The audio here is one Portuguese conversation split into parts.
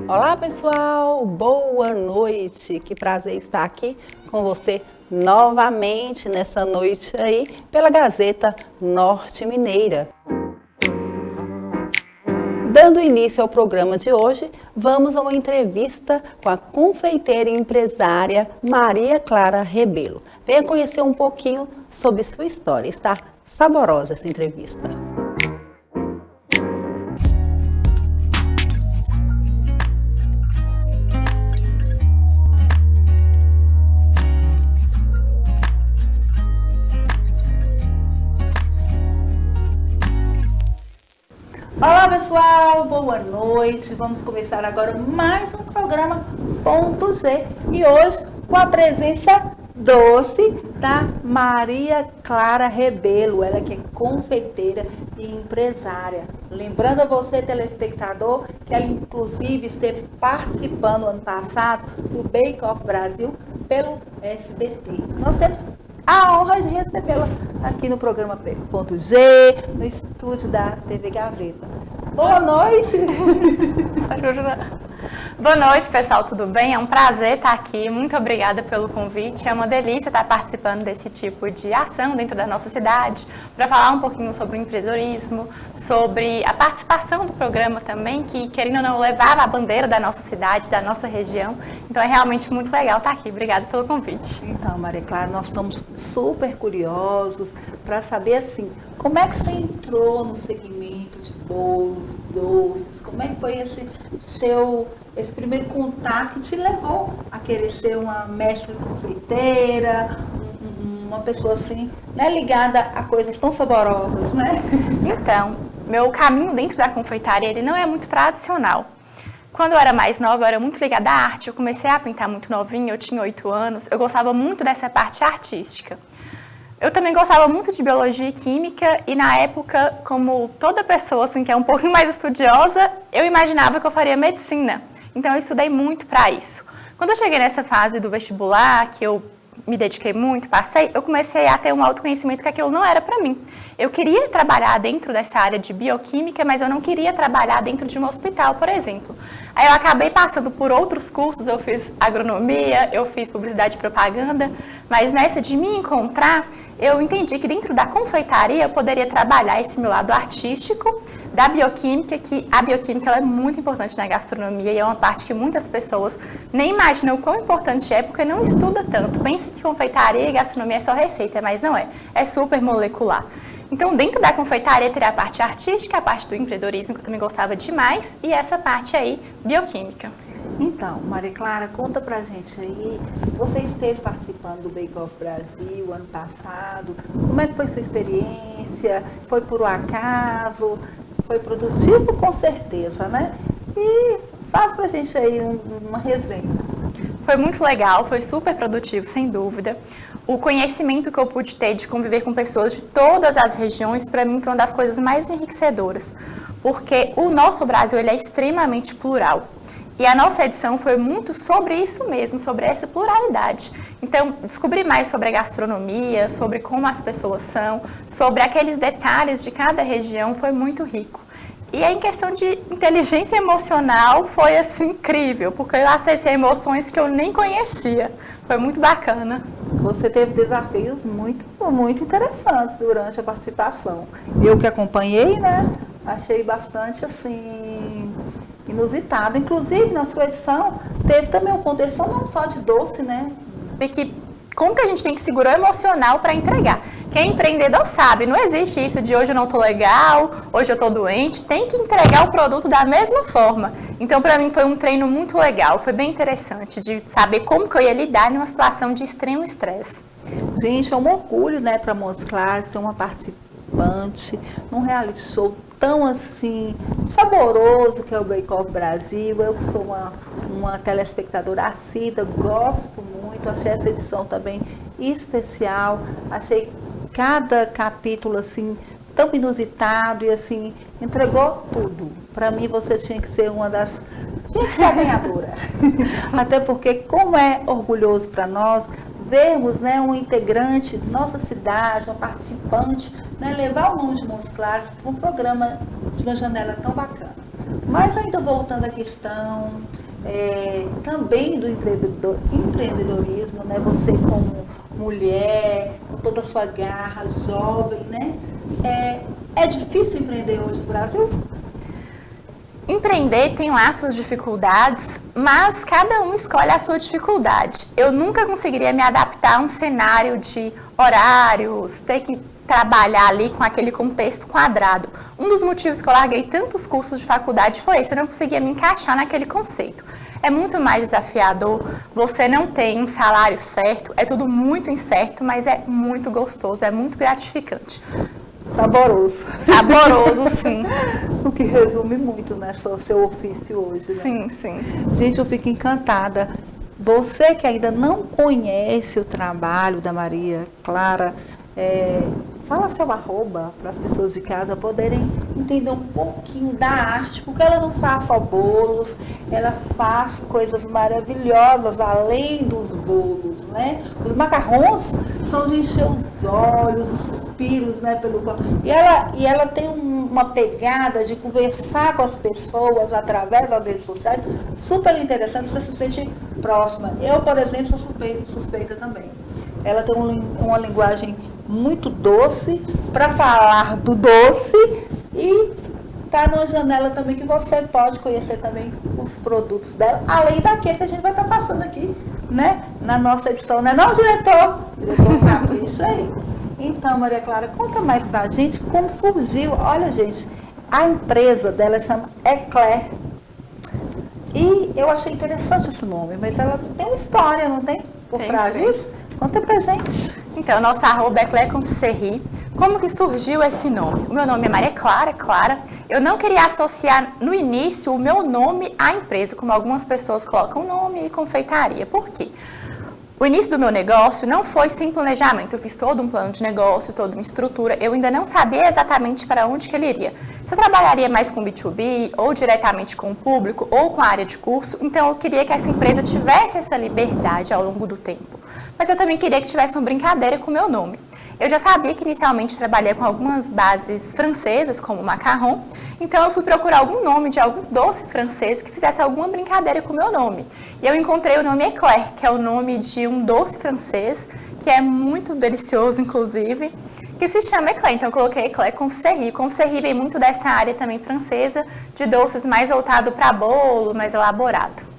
Olá pessoal, boa noite, que prazer estar aqui com você novamente nessa noite aí pela Gazeta Norte Mineira. Dando início ao programa de hoje, vamos a uma entrevista com a confeiteira e empresária Maria Clara Rebelo. Venha conhecer um pouquinho sobre sua história, está saborosa essa entrevista. Olá pessoal, boa noite. Vamos começar agora mais um programa Ponto G e hoje com a presença doce da Maria Clara Rebelo, ela que é confeiteira e empresária. Lembrando a você, telespectador, que ela inclusive esteve participando ano passado do Bake Off Brasil pelo SBT. Nós temos a honra de recebê-la aqui no programa Ponto G, no estúdio da TV Gazeta. Boa noite! Boa noite, pessoal, tudo bem? É um prazer estar aqui, muito obrigada pelo convite. É uma delícia estar participando desse tipo de ação dentro da nossa cidade, para falar um pouquinho sobre o empreendedorismo, sobre a participação do programa também, que, querendo ou não, levava a bandeira da nossa cidade, da nossa região. Então é realmente muito legal estar aqui. Obrigada pelo convite. Então, Maria Clara, nós estamos super curiosos para saber, assim, como é que você entrou no segmento de bolos, doces? Como é que foi esse primeiro contato que te levou a querer ser uma mestre confeiteira, uma pessoa assim, né, ligada a coisas tão saborosas, né? Então, meu caminho dentro da confeitaria, ele não é muito tradicional. Quando eu era mais nova, eu era muito ligada à arte. Eu comecei a pintar muito novinha, eu tinha 8 anos. Eu gostava muito dessa parte artística. Eu também gostava muito de biologia e química e na época, como toda pessoa assim, que é um pouquinho mais estudiosa, eu imaginava que eu faria medicina. Então eu estudei muito para isso. Quando eu cheguei nessa fase do vestibular, que eu me dediquei muito, passei, eu comecei a ter um autoconhecimento que aquilo não era para mim. Eu queria trabalhar dentro dessa área de bioquímica, mas eu não queria trabalhar dentro de um hospital, por exemplo. Aí eu acabei passando por outros cursos, eu fiz agronomia, eu fiz publicidade e propaganda, mas nessa de me encontrar, eu entendi que dentro da confeitaria eu poderia trabalhar esse meu lado artístico, da bioquímica, que a bioquímica ela é muito importante na gastronomia e é uma parte que muitas pessoas nem imaginam o quão importante é porque não estuda tanto. Pensa que confeitaria e gastronomia é só receita, mas não é. É super molecular. Então, dentro da confeitaria teria a parte artística, a parte do empreendedorismo, que eu também gostava demais, e essa parte aí, bioquímica. Então, Maria Clara, conta pra gente aí, você esteve participando do Bake Off Brasil ano passado, como é que foi sua experiência? Foi por um acaso? Foi produtivo, com certeza, né? E faz pra gente aí uma resenha. Foi muito legal, foi super produtivo, sem dúvida. O conhecimento que eu pude ter de conviver com pessoas de todas as regiões, para mim, foi uma das coisas mais enriquecedoras. Porque o nosso Brasil ele é extremamente plural. E a nossa edição foi muito sobre isso mesmo, sobre essa pluralidade. Então, descobrir mais sobre a gastronomia, sobre como as pessoas são, sobre aqueles detalhes de cada região foi muito rico. E em questão de inteligência emocional foi assim incrível, porque eu acessei emoções que eu nem conhecia. Foi muito bacana. Você teve desafios muito interessantes durante a participação. Eu que acompanhei, né, achei bastante assim inusitado. Inclusive na sua edição teve também uma condição não só de doce, né? E que como que a gente tem que segurar o emocional para entregar? Quem é empreendedor sabe, não existe isso de hoje eu não estou legal, hoje eu estou doente, tem que entregar o produto da mesma forma. Então, para mim, foi um treino muito legal, foi bem interessante de saber como que eu ia lidar numa situação de extremo estresse. Gente, é um orgulho, né, para Montes Claros ter uma participante num reality show tão assim saboroso que é o Bake Off Brasil. Eu que sou uma telespectadora assídua, gosto muito, achei essa edição também especial, achei cada capítulo assim tão inusitado e assim entregou tudo. Para mim você tinha que ser tinha que ser a ganhadora. Até porque como é orgulhoso para nós vermos, né, um integrante de nossa cidade, uma participante, né, levar o nome de Montes Claros para um programa de uma janela tão bacana. Mas ainda voltando à questão também do empreendedorismo, né, você como mulher, com toda a sua garra, jovem, né, é difícil empreender hoje no Brasil? Empreender tem lá suas dificuldades, mas cada um escolhe a sua dificuldade. Eu nunca conseguiria me adaptar a um cenário de horários, ter que trabalhar ali com aquele contexto quadrado. Um dos motivos que eu larguei tantos cursos de faculdade foi esse, eu não conseguia me encaixar naquele conceito. É muito mais desafiador, você não tem um salário certo, é tudo muito incerto, mas é muito gostoso, é muito gratificante. Saboroso. Saboroso, sim. O que resume muito, né, seu ofício hoje, né? Sim, sim. Gente, eu fico encantada. Você que ainda não conhece o trabalho da Maria Clara, fala seu arroba para as pessoas de casa poderem entender um pouquinho da arte, porque ela não faz só bolos, ela faz coisas maravilhosas além dos bolos, né? Os macarrons são de encher os olhos, os suspiros, né, pelo corpo. E ela tem uma pegada de conversar com as pessoas através das redes sociais, super interessante, você se sente próxima. Eu, por exemplo, sou suspeita também. Ela tem uma linguagem muito doce para falar do doce e tá numa janela também que você pode conhecer também os produtos dela, além daquele que a gente vai estar passando aqui, né, na nossa edição, né, não, diretor? Diretor capricha aí. Então, Maria Clara, conta mais pra gente como surgiu. Olha, gente, a empresa dela chama Eclair. E eu achei interessante esse nome, mas ela tem uma história, não tem? Por trás disso? Conta pra gente. Então, nossa arroba é Eclair Confiserie. Como que surgiu esse nome? O meu nome é Maria Clara. Eu não queria associar no início o meu nome à empresa, como algumas pessoas colocam nome e confeitaria. Por quê? O início do meu negócio não foi sem planejamento. Eu fiz todo um plano de negócio, toda uma estrutura. Eu ainda não sabia exatamente para onde que ele iria. Se eu trabalharia mais com B2B, ou diretamente com o público, ou com a área de curso, então eu queria que essa empresa tivesse essa liberdade ao longo do tempo. Mas eu também queria que tivesse uma brincadeira com o meu nome. Eu já sabia que inicialmente trabalhei com algumas bases francesas, como macarrão, então eu fui procurar algum nome de algum doce francês que fizesse alguma brincadeira com o meu nome. E eu encontrei o nome Eclair, que é o nome de um doce francês, que é muito delicioso, inclusive, que se chama Eclair. Então eu coloquei Eclair Confiserie. Confiserie vem muito dessa área também francesa, de doces mais voltado para bolo, mais elaborado.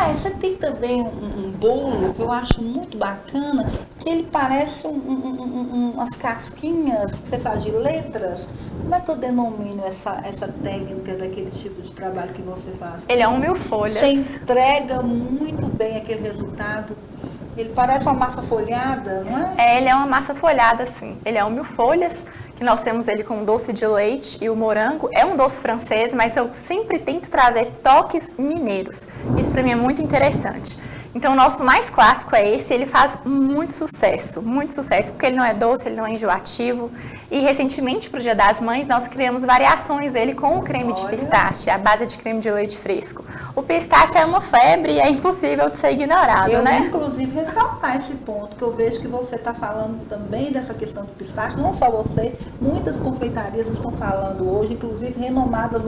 Você tem também um bolo que eu acho muito bacana, que ele parece umas casquinhas que você faz de letras. Como é que eu denomino essa técnica daquele tipo de trabalho que você faz? Ele é um mil-folhas. Você entrega muito bem aquele resultado. Ele parece uma massa folhada, não é? Ele é uma massa folhada, sim. Ele é um mil-folhas, que nós temos ele com doce de leite e o morango. É um doce francês, mas eu sempre tento trazer toques mineiros. Isso para mim é muito interessante. Então o nosso mais clássico é esse, ele faz muito sucesso, porque ele não é doce, ele não é enjoativo. E recentemente, para o Dia das Mães, nós criamos variações dele com o creme de pistache, a base de creme de leite fresco. O pistache é uma febre e é impossível de ser ignorado, né? Eu, inclusive, ressaltar esse ponto, que eu vejo que você está falando também dessa questão do pistache, não só você, muitas confeitarias estão falando hoje, inclusive renomadas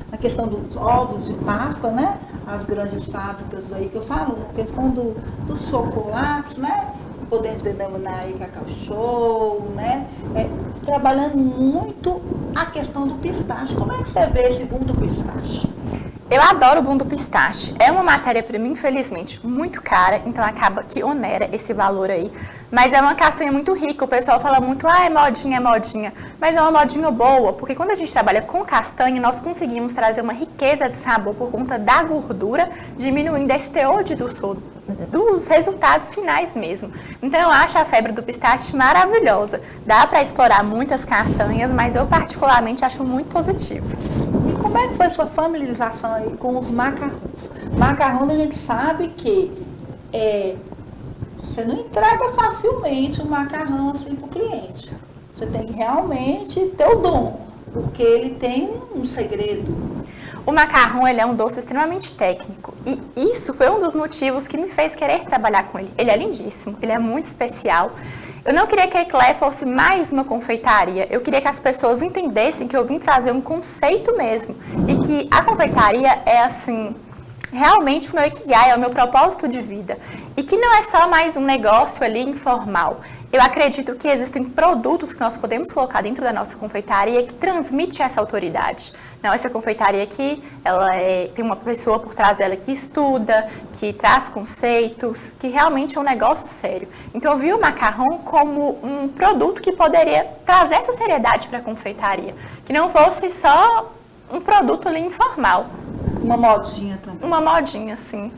na questão dos ovos de Páscoa, né? As grandes fábricas aí que eu falo, na questão dos chocolates, né? Podemos denominar aí Cacau Show, né? Trabalhando muito a questão do pistache. Como é que você vê esse boom do pistache? Eu adoro o boom do pistache. É uma matéria-prima, infelizmente, muito cara, então acaba que onera esse valor aí. Mas é uma castanha muito rica, o pessoal fala muito, é modinha, é modinha. Mas é uma modinha boa, porque quando a gente trabalha com castanha, nós conseguimos trazer uma riqueza de sabor por conta da gordura, diminuindo esse teor de doçor dos resultados finais mesmo. Então eu acho a febre do pistache maravilhosa. Dá para explorar muitas castanhas, mas eu particularmente acho muito positivo. E como é que foi sua familiarização aí com os macarrões? Macarrão a gente sabe que você não entrega facilmente o macarrão assim para o cliente. Você tem que realmente ter o dom, porque ele tem um segredo. O macarrão, ele é um doce extremamente técnico e isso foi um dos motivos que me fez querer trabalhar com ele. Ele é lindíssimo, ele é muito especial. Eu não queria que a Eclair fosse mais uma confeitaria, eu queria que as pessoas entendessem que eu vim trazer um conceito mesmo e que a confeitaria é assim, realmente o meu ikigai, é o meu propósito de vida e que não é só mais um negócio ali informal. Eu acredito que existem produtos que nós podemos colocar dentro da nossa confeitaria que transmite essa autoridade. Não, essa confeitaria aqui, ela tem uma pessoa por trás dela que estuda, que traz conceitos, que realmente é um negócio sério. Então eu vi o macarrão como um produto que poderia trazer essa seriedade para a confeitaria, que não fosse só um produto ali informal. Uma modinha também. Uma modinha, sim.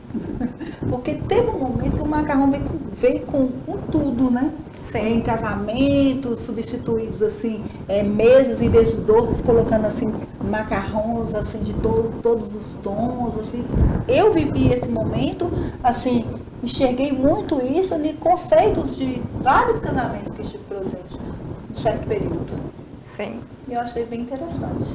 Porque teve um momento que o macarrão veio com tudo, né? Sim. Em casamentos, substituídos assim, mesas em vez de doces, colocando assim macarrons assim de todos os tons, assim. Eu vivi esse momento, assim, enxerguei muito isso de conceitos de vários casamentos que estive presente em certo período. Sim. E eu achei bem interessante.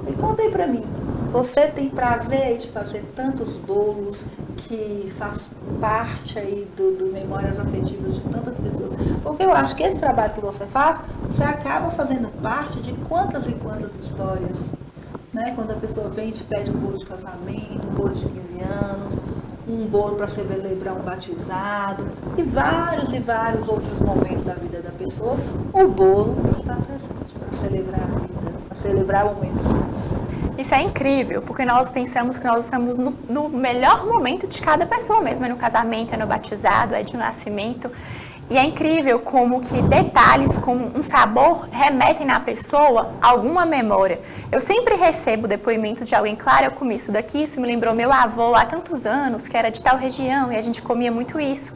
E conta aí pra mim, você tem prazer de fazer tantos bolos que faz parte aí do Memórias Afetivas de tantas pessoas? Porque eu acho que esse trabalho que você faz, você acaba fazendo parte de quantas e quantas histórias, né? Quando a pessoa vem e te pede um bolo de casamento, um bolo de 15 anos, um bolo para celebrar um batizado e vários outros momentos da vida da pessoa, o bolo está presente para celebrar a vida, para celebrar momentos bons. Isso é incrível, porque nós pensamos que nós estamos no melhor momento de cada pessoa mesmo, é no casamento, é no batizado, é de nascimento. E é incrível como que detalhes como um sabor remetem na pessoa a alguma memória. Eu sempre recebo depoimento de alguém, claro, eu comi isso daqui, isso me lembrou meu avô há tantos anos, que era de tal região, e a gente comia muito isso.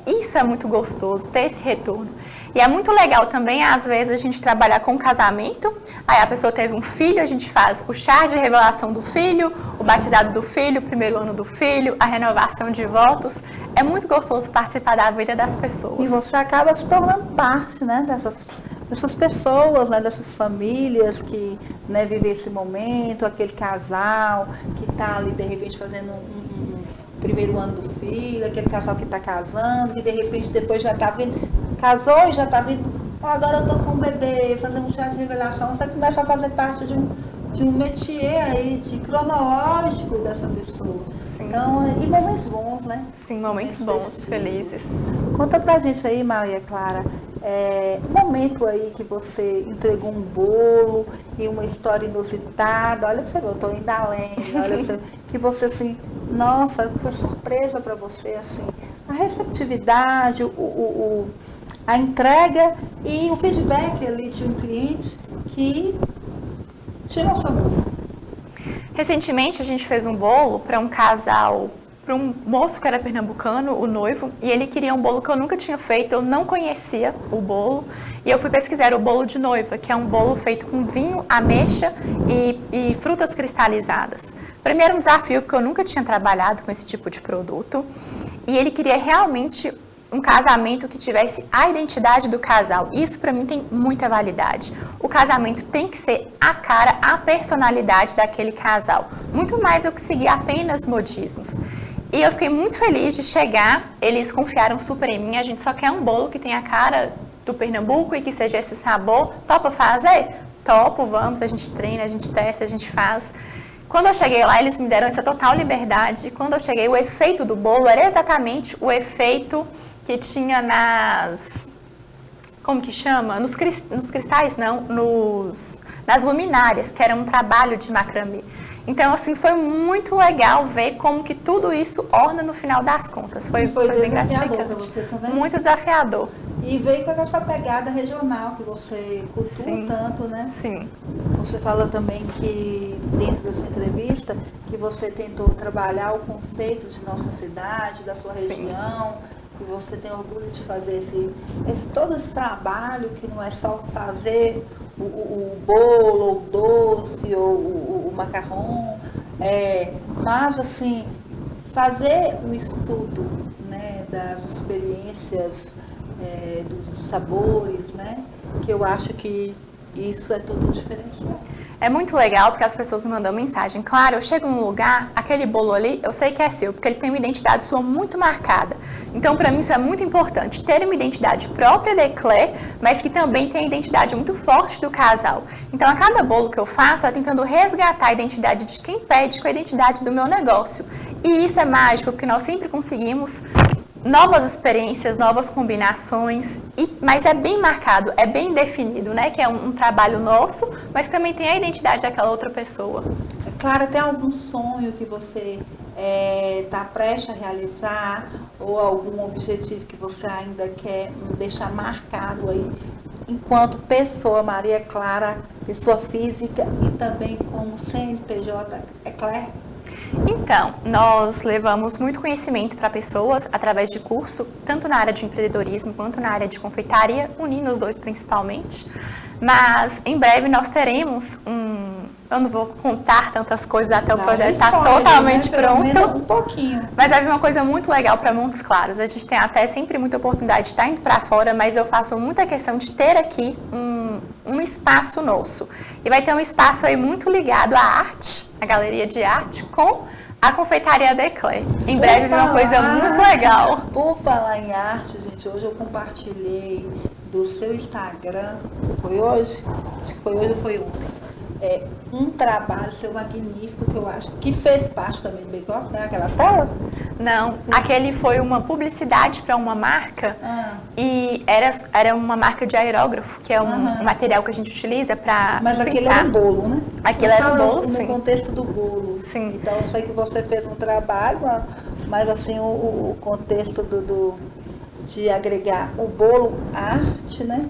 Isso é muito gostoso, ter esse retorno. E é muito legal também, às vezes, a gente trabalhar com casamento, aí a pessoa teve um filho, a gente faz o chá de revelação do filho, o batizado do filho, o primeiro ano do filho, a renovação de votos. É muito gostoso participar da vida das pessoas. E você acaba se tornando parte, né, dessas pessoas, né, dessas famílias que, né, vivem esse momento, aquele casal que está ali, de repente, fazendo um primeiro ano do filho, aquele casal que está casando, que de repente depois já está vindo, casou e já está vindo, agora eu estou com um bebê, fazendo um chá de revelação, você começa a fazer parte de um métier aí, de cronológico dessa pessoa. Sim. Então, e momentos bons, né? Sim, momentos bons, felizes. Conta pra gente aí, Maria Clara, um momento aí que você entregou um bolo e uma história inusitada, olha pra você ver, eu tô indo além, olha pra você, que você assim, nossa, foi surpresa pra você, assim, a receptividade, a entrega e o feedback ali de um cliente que te emocionou. Recentemente a gente fez um bolo para um casal, para um moço que era pernambucano, o noivo, e ele queria um bolo que eu nunca tinha feito, eu não conhecia o bolo, e eu fui pesquisar o bolo de noiva, que é um bolo feito com vinho, ameixa e frutas cristalizadas. Primeiro um desafio, porque eu nunca tinha trabalhado com esse tipo de produto, e ele queria realmente um casamento que tivesse a identidade do casal. Isso para mim tem muita validade. O casamento tem que ser a cara, a personalidade daquele casal. Muito mais do que seguir apenas modismos. E eu fiquei muito feliz de chegar, eles confiaram super em mim, a gente só quer um bolo que tenha a cara do Pernambuco e que seja esse sabor. Topa fazer? Topo, vamos, a gente treina, a gente testa, a gente faz. Quando eu cheguei lá, eles me deram essa total liberdade. E quando eu cheguei, o efeito do bolo era exatamente o efeito que tinha como que chama? Nos cristais, não, nas luminárias, que era um trabalho de macramê. Então, assim, foi muito legal ver como que tudo isso orna no final das contas. Foi bem desafiador gratificante. para você também? Muito desafiador. E veio com essa pegada regional que você cultua Sim. tanto, né? Sim. Você fala também que, dentro da sua entrevista, que você tentou trabalhar o conceito de nossa cidade, da sua região, e você tem orgulho de fazer todo esse trabalho, que não é só fazer o bolo, ou o doce, ou o macarrão, mas, assim, fazer o estudo, né, das experiências, dos sabores, né, que eu acho que isso é todo um diferencial. É muito legal porque as pessoas me mandam mensagem. Claro, eu chego num lugar, aquele bolo ali, eu sei que é seu, porque ele tem uma identidade sua muito marcada. Então, para mim, isso é muito importante, ter uma identidade própria da Eclair, mas que também tem a identidade muito forte do casal. Então, a cada bolo que eu faço, é tentando resgatar a identidade de quem pede com a identidade do meu negócio. E isso é mágico, porque nós sempre conseguimos novas experiências, novas combinações, mas é bem marcado, é bem definido, né? Que é um trabalho nosso, mas também tem a identidade daquela outra pessoa. Clara, tem algum sonho que você está prestes a realizar ou algum objetivo que você ainda quer deixar marcado aí enquanto pessoa, Maria Clara, pessoa física e também como CNPJ Eclair? Então, nós levamos muito conhecimento para pessoas através de curso, tanto na área de empreendedorismo quanto na área de confeitaria, unindo os dois principalmente. Mas em breve nós teremos eu não vou contar tantas coisas até o projeto estar totalmente pronto. Um pouquinho. Mas vai vir uma coisa muito legal para Montes Claros. A gente tem até sempre muita oportunidade de estar indo para fora, mas eu faço muita questão de ter aqui um espaço nosso. E vai ter um espaço aí muito ligado à arte, a galeria de arte, com a confeitaria da Eclair. Em breve vem uma coisa muito legal. Por falar em arte, gente, hoje eu compartilhei do seu Instagram, foi hoje? Acho que foi hoje ou foi ontem. Um trabalho seu magnífico que eu acho que fez parte também do Bake Off, né? Aquela tela? Não, aquele foi uma publicidade para uma marca e era uma marca de aerógrafo, que é um material que a gente utiliza para Mas aquele era um bolo, né? Aquilo era um bolo, sim. No contexto do bolo. Sim. Então eu sei que você fez um trabalho, mas assim, o contexto de agregar o bolo à arte, né?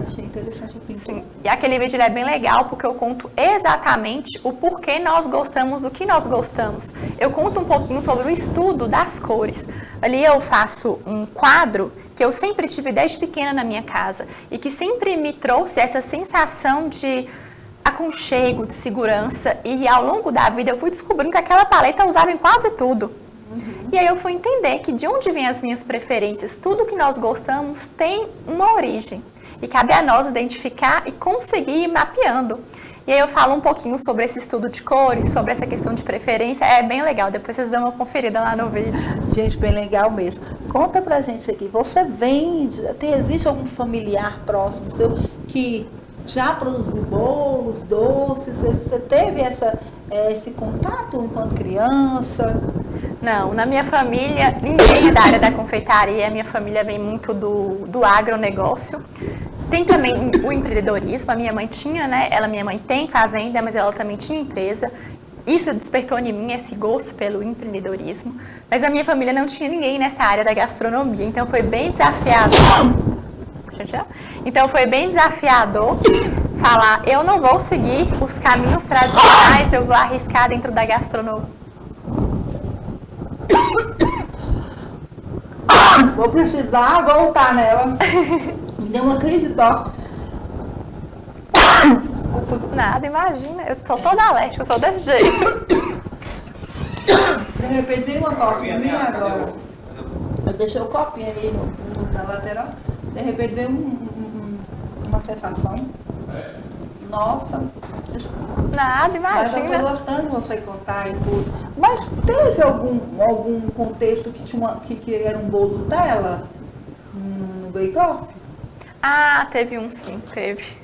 Achei interessante o pintor. Sim. E aquele vídeo é bem legal porque eu conto exatamente o porquê nós gostamos do que nós gostamos. Eu conto um pouquinho sobre o estudo das cores. Ali eu faço um quadro que eu sempre tive desde pequena na minha casa e que sempre me trouxe essa sensação de aconchego, de segurança. E ao longo da vida eu fui descobrindo que aquela paleta eu usava em quase tudo. E aí eu fui entender que de onde vêm as minhas preferências, tudo que nós gostamos tem uma origem. E cabe a nós identificar e conseguir ir mapeando. E aí eu falo um pouquinho sobre esse estudo de cores, sobre essa questão de preferência. É bem legal, depois vocês dão uma conferida lá no vídeo. Gente, bem legal mesmo. Conta pra gente aqui, você vende, existe algum familiar próximo seu que já produziu bolos, doces? Você teve esse contato enquanto criança? Não, na minha família, ninguém é da área da confeitaria. A minha família vem muito do agronegócio. Tem também o empreendedorismo. A minha mãe tinha, né? Minha mãe tem fazenda, mas ela também tinha empresa. Isso despertou em mim esse gosto pelo empreendedorismo. Mas a minha família não tinha ninguém nessa área da gastronomia. Então foi bem desafiador. Então foi bem desafiador falar, eu não vou seguir os caminhos tradicionais, eu vou arriscar dentro da gastronomia. Vou precisar voltar nela. Me deu uma crise de tosse. Desculpa. Nada, imagina. Eu sou toda alérgica, eu sou desse jeito. De repente vem uma tosse em mim agora. Eu deixei o copinho ali na lateral. De repente vem uma sensação. Nossa. Nada, Mas eu imagina. tô gostando de você contar e tudo. Mas teve algum contexto que era um bolo tela no Bake Off? Ah, teve um sim, teve.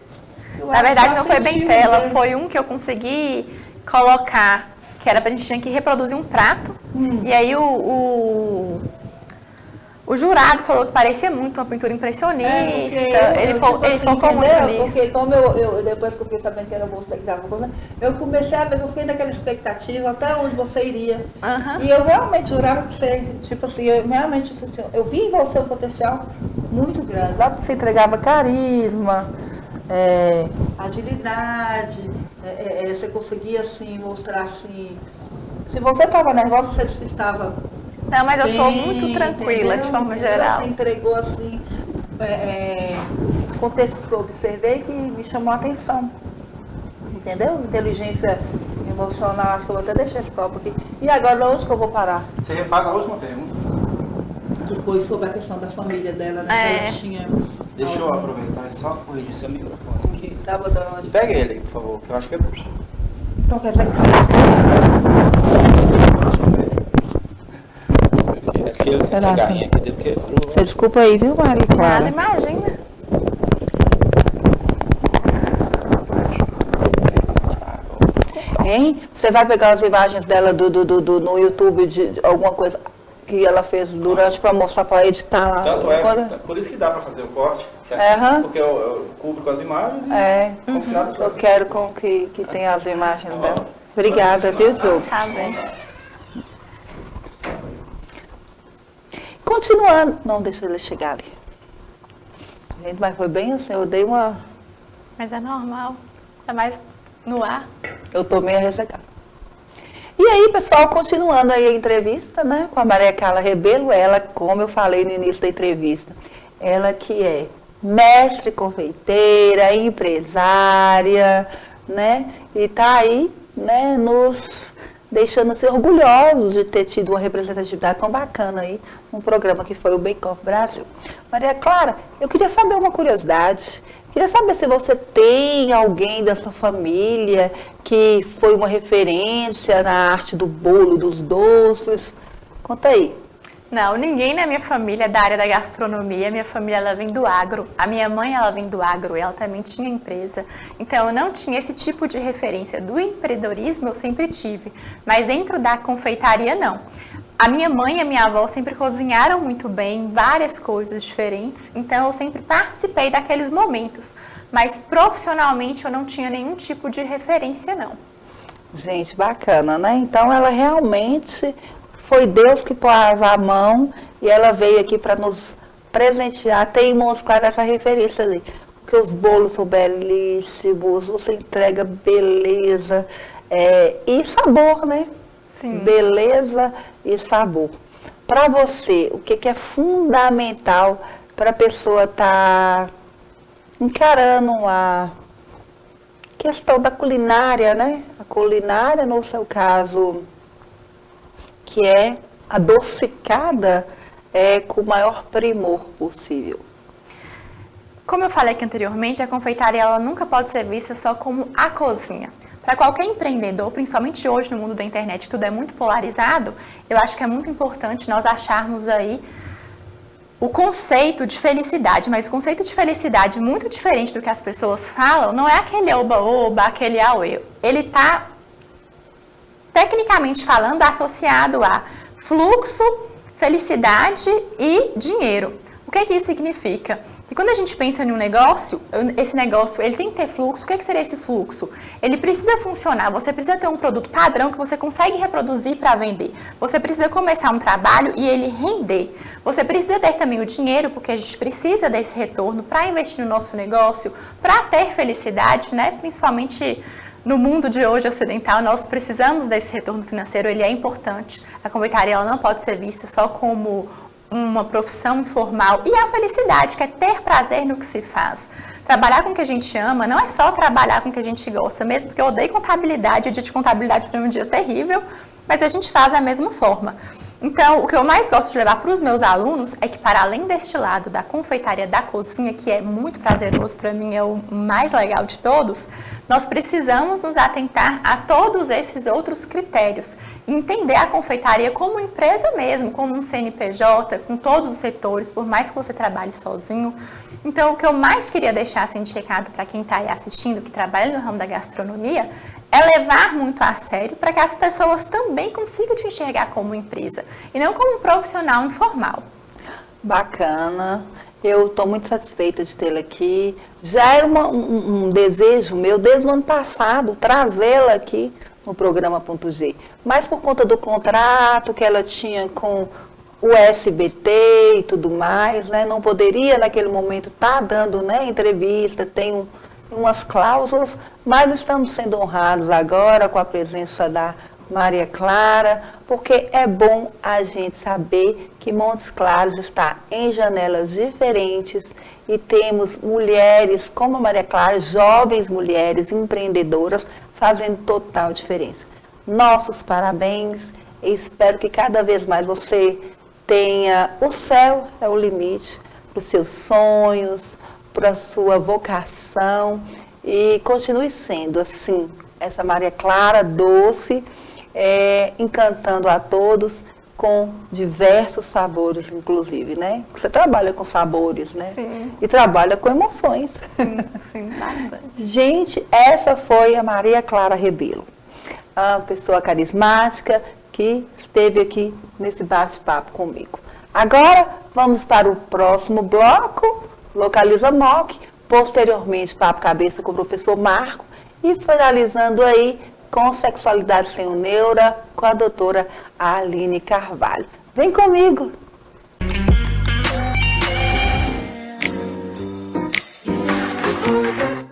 Na verdade não foi bem tela, foi um que eu consegui colocar, que era a gente tinha que reproduzir um prato. E aí o O jurado falou que parecia muito uma pintura impressionista. Ele focou muito nisso. Porque como eu depois que eu fiquei sabendo que era você que dava coisa, eu comecei a ver, eu fiquei naquela expectativa até onde você iria. E eu realmente jurava que você, tipo assim, eu vi em você um potencial muito grande. Sabe que você entregava carisma, agilidade, você conseguia assim, mostrar assim. Se você estava nervosa, você despistava. Não, mas eu sou muito tranquila, de forma geral. Você entregou assim, contextos que eu observei que me chamou a atenção. Entendeu? Inteligência emocional, acho que eu vou até deixar esse copo aqui. E agora, onde que eu vou parar? Você refaz a última pergunta. Que foi sobre a questão da família dela, né? Se tinha Deixa eu aproveitar e só corrigir seu microfone aqui. Tá botando onde? Pega ele, por favor, que eu acho que é... Então quer dizer que você... Essa garrinha aqui quebrou. Você desculpa aí, viu, Maria Clara? Nada, imagina. Hein? Você vai pegar as imagens dela no YouTube de alguma coisa que ela fez durante para mostrar para editar lá? Tanto por isso que dá para fazer o corte, certo? Porque eu cubro com as imagens e como se nada tivesse. Eu quero que tenha as imagens dela. Obrigada, viu, Diogo? Tá bem. Continuando. Não, deixa ele chegar ali. Gente, mas foi bem assim, eu dei uma... Mas é normal. É mais no ar. Eu tô meio ressecada. E aí, pessoal, continuando aí a entrevista, né, com a Maria Carla Rebelo, ela, como eu falei no início da entrevista, ela que é mestre confeiteira, empresária, né, e tá aí, né, nos deixando ser orgulhosos de ter tido uma representatividade tão bacana aí num programa que foi o Bake Off Brasil. Maria Clara, eu queria saber uma curiosidade. Queria saber se você tem alguém da sua família que foi uma referência na arte do bolo, dos doces. Conta aí. Não, ninguém na minha família é da área da gastronomia. Minha família, ela vem do agro. A minha mãe, ela vem do agro. Ela também tinha empresa. Então, eu não tinha esse tipo de referência. Do empreendedorismo, eu sempre tive. Mas dentro da confeitaria, não. A minha mãe e a minha avó sempre cozinharam muito bem, várias coisas diferentes. Então, eu sempre participei daqueles momentos. Mas, profissionalmente, eu não tinha nenhum tipo de referência, não. Gente, bacana, né? Então, ela realmente... Foi Deus que pôs a mão e ela veio aqui para nos presentear. Tem mostrar essa referência ali. Porque os bolos são belíssimos, você entrega beleza e sabor, né? Sim. Beleza e sabor. Para você, o que é fundamental para a pessoa estar encarando a questão da culinária, né? A culinária, no seu caso... que é adocicada com o maior primor possível. Como eu falei aqui anteriormente, a confeitaria ela nunca pode ser vista só como a cozinha. Para qualquer empreendedor, principalmente hoje no mundo da internet, tudo é muito polarizado, eu acho que é muito importante nós acharmos aí o conceito de felicidade, mas o conceito de felicidade muito diferente do que as pessoas falam, não é aquele oba-oba, aquele auê. Ele está tecnicamente falando, associado a fluxo, felicidade e dinheiro. O que isso significa? Que quando a gente pensa em um negócio, esse negócio ele tem que ter fluxo. O que seria esse fluxo? Ele precisa funcionar, você precisa ter um produto padrão que você consegue reproduzir para vender. Você precisa começar um trabalho e ele render. Você precisa ter também o dinheiro, porque a gente precisa desse retorno para investir no nosso negócio, para ter felicidade, né? Principalmente... No mundo de hoje ocidental, nós precisamos desse retorno financeiro, ele é importante. A confeitaria ela não pode ser vista só como uma profissão informal. E a felicidade, que é ter prazer no que se faz. Trabalhar com o que a gente ama não é só trabalhar com o que a gente gosta, mesmo porque eu odeio contabilidade, o dia de contabilidade para mim é um dia terrível, mas a gente faz da mesma forma. Então, o que eu mais gosto de levar para os meus alunos é que, para além deste lado da confeitaria da cozinha, que é muito prazeroso, para mim é o mais legal de todos, nós precisamos nos atentar a todos esses outros critérios. Entender a confeitaria como empresa mesmo, como um CNPJ, com todos os setores, por mais que você trabalhe sozinho. Então, o que eu mais queria deixar assim, de recado para quem está aí assistindo, que trabalha no ramo da gastronomia, é levar muito a sério para que as pessoas também consigam te enxergar como empresa e não como um profissional informal. Bacana. Eu estou muito satisfeita de tê-la aqui. Já era um desejo meu, desde o ano passado, trazê-la aqui no programa Ponto G. Mas por conta do contrato que ela tinha com o SBT e tudo mais, né, não poderia naquele momento estar dando, né, entrevista, tem umas cláusulas, mas estamos sendo honrados agora com a presença da Maria Clara, porque é bom a gente saber que Montes Claros está em janelas diferentes e temos mulheres como a Maria Clara, jovens mulheres empreendedoras, fazendo total diferença. Nossos parabéns, e espero que cada vez mais você tenha, o céu é o limite para os seus sonhos, para a sua vocação, e continue sendo assim, essa Maria Clara doce, encantando a todos com diversos sabores, inclusive, né? Você trabalha com sabores, né? Sim. E trabalha com emoções. Sim, bastante. Gente, essa foi a Maria Clara Rebelo, uma pessoa carismática que esteve aqui nesse bate-papo comigo. Agora, vamos para o próximo bloco, Localiza Moc, posteriormente Papo Cabeça com o professor Marco e finalizando aí com Sexualidade Sem o Neura, com a doutora Aline Carvalho. Vem comigo!